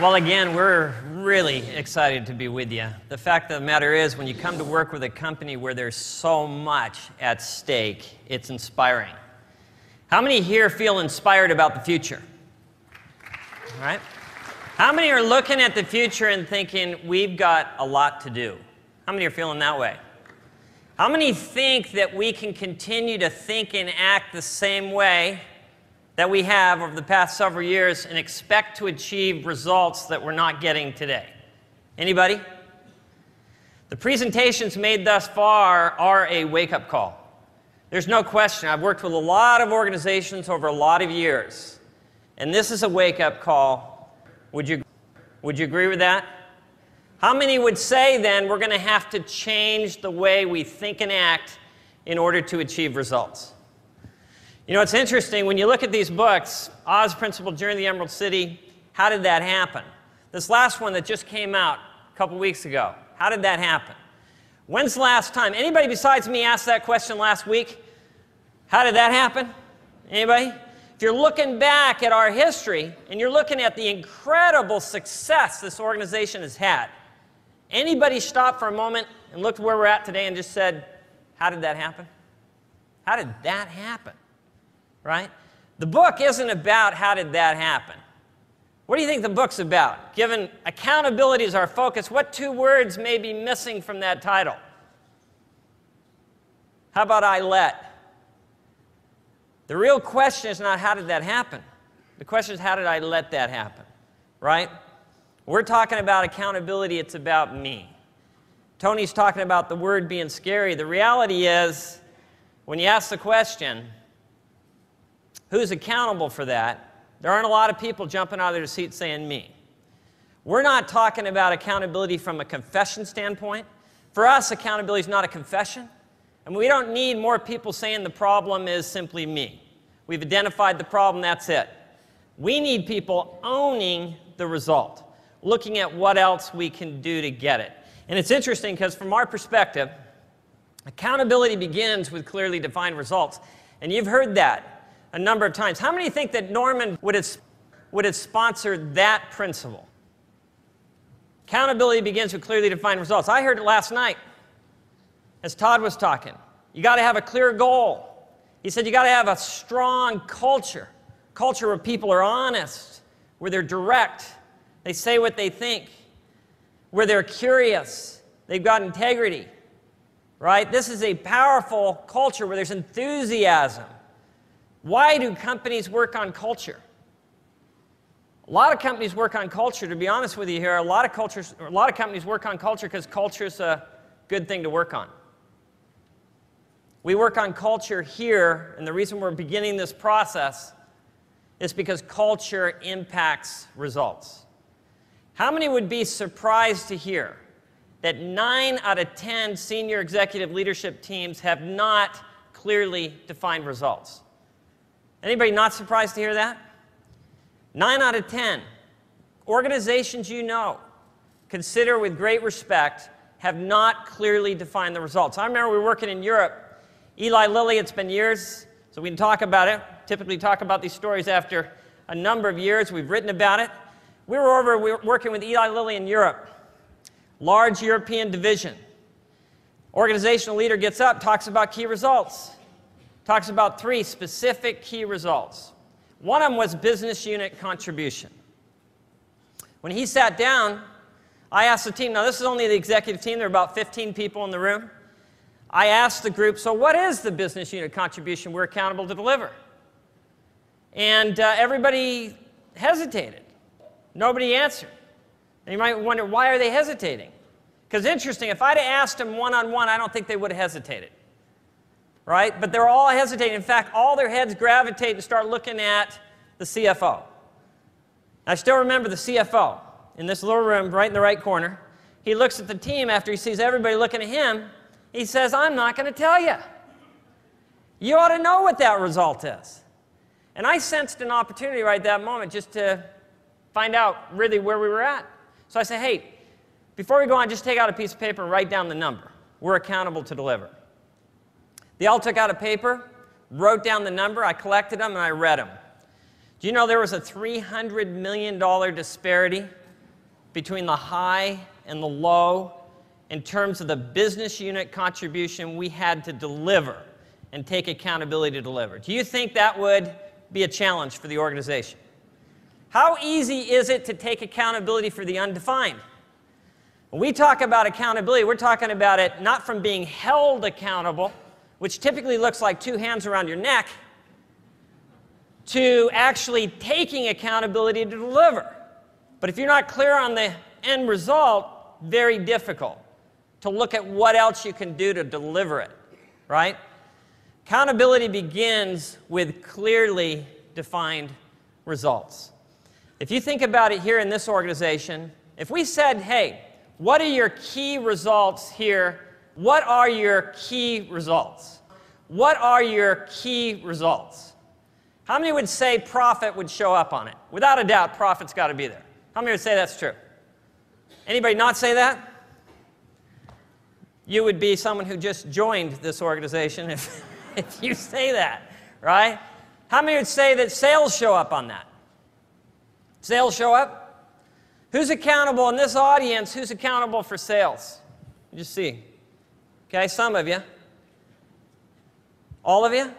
Well, again, we're really excited to be with you. The fact of the matter is, when you come to work with a company where there's so much at stake, it's inspiring. How many here feel inspired about the future? All right. How many are looking at the future and thinking, we've got a lot to do? How many are feeling that way? How many think that we can continue to think and act the same way that we have over the past several years and expect to achieve results that we're not getting today? Anybody? The presentations made thus far are a wake-up call. There's no question. I've worked with a lot of organizations over a lot of years, and this is a wake-up call. Would you agree with that? How many would say then we're going to have to change the way we think and act in order to achieve results? You know, it's interesting, when you look at these books, Oz Principle, Journey to the Emerald City, how did that happen? This last one that just came out a couple weeks ago, how did that happen? When's the last time? Anybody besides me asked that question last week? How did that happen? Anybody? If you're looking back at our history and you're looking at the incredible success this organization has had, anybody stop for a moment and looked where we're at today and just said, how did that happen? How did that happen? Right? The book isn't about how did that happen. What do you think the book's about? Given accountability as our focus, what two words may be missing from that title? How about I let? The real question is not how did that happen. The question is how did I let that happen? Right? We're talking about accountability, it's about me. Tony's talking about the word being scary. The reality is, when you ask the question, who's accountable for that? There aren't a lot of people jumping out of their seats saying me. We're not talking about accountability from a confession standpoint. For us, accountability is not a confession. And we don't need more people saying the problem is simply me. We've identified the problem, that's it. We need people owning the result, looking at what else we can do to get it. And it's interesting because from our perspective, accountability begins with clearly defined results. And you've heard that a number of times. How many think that Norman would have sponsored that principle? Accountability begins with clearly defined results. I heard it last night as Todd was talking. You got to have a clear goal. He said you got to have a strong culture where people are honest, where they're direct, they say what they think, where they're curious, they've got integrity, right? This is a powerful culture where there's enthusiasm. Why do companies work on culture? A lot of companies work on culture. To be honest with you here, a lot of companies work on culture because culture is a good thing to work on. We work on culture here, and the reason we're beginning this process is because culture impacts results. How many would be surprised to hear that 9 out of 10 senior executive leadership teams have not clearly defined results? Anybody not surprised to hear that? 9 out of 10. Organizations you know, consider with great respect, have not clearly defined the results. I remember we were working in Europe. Eli Lilly, it's been years, so we can talk about it. Typically talk about these stories after a number of years. We've written about it. We were working with Eli Lilly in Europe. Large European division. Organizational leader gets up, talks about key results. Talks about 3 specific key results. One of them was business unit contribution. When he sat down, I asked the team, now this is only the executive team, there are about 15 people in the room. I asked the group, so what is the business unit contribution we're accountable to deliver? And everybody hesitated. Nobody answered. And you might wonder, why are they hesitating? Because interesting, if I'd have asked them one-on-one, I don't think they would have hesitated. Right? But they're all hesitating. In fact, all their heads gravitate and start looking at the CFO. I still remember the CFO in this little room right in the right corner. He looks at the team after he sees everybody looking at him. He says, I'm not going to tell you. You ought to know what that result is. And I sensed an opportunity right at that moment just to find out really where we were at. So I said, hey, before we go on, just take out a piece of paper and write down the number we're accountable to deliver. They all took out a paper, wrote down the number, I collected them, and I read them. Do you know there was a $300 million disparity between the high and the low in terms of the business unit contribution we had to deliver and take accountability to deliver. Do you think that would be a challenge for the organization? How easy is it to take accountability for the undefined? When we talk about accountability, we're talking about it not from being held accountable, which typically looks like two hands around your neck, to actually taking accountability to deliver. But if you're not clear on the end result, very difficult to look at what else you can do to deliver it, right? Accountability begins with clearly defined results. If you think about it here in this organization, if we said, hey, what are your key results here? What are your key results? What are your key results? How many would say profit would show up on it? Without a doubt, profit's got to be there. How many would say that's true? Anybody not say that? You would be someone who just joined this organization if you say that, right? How many would say that sales show up on that? Sales show up? Who's accountable in this audience? Who's accountable for sales? You just see. Okay, some of you. All of you?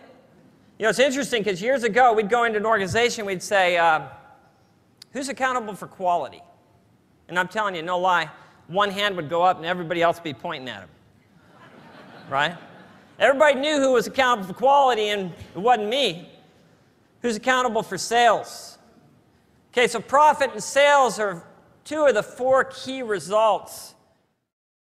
You know, it's interesting because years ago, we'd go into an organization, we'd say, who's accountable for quality? And I'm telling you, no lie, one hand would go up and everybody else would be pointing at him. Right? Everybody knew who was accountable for quality, and it wasn't me. Who's accountable for sales? Okay, so profit and sales are two of the four key results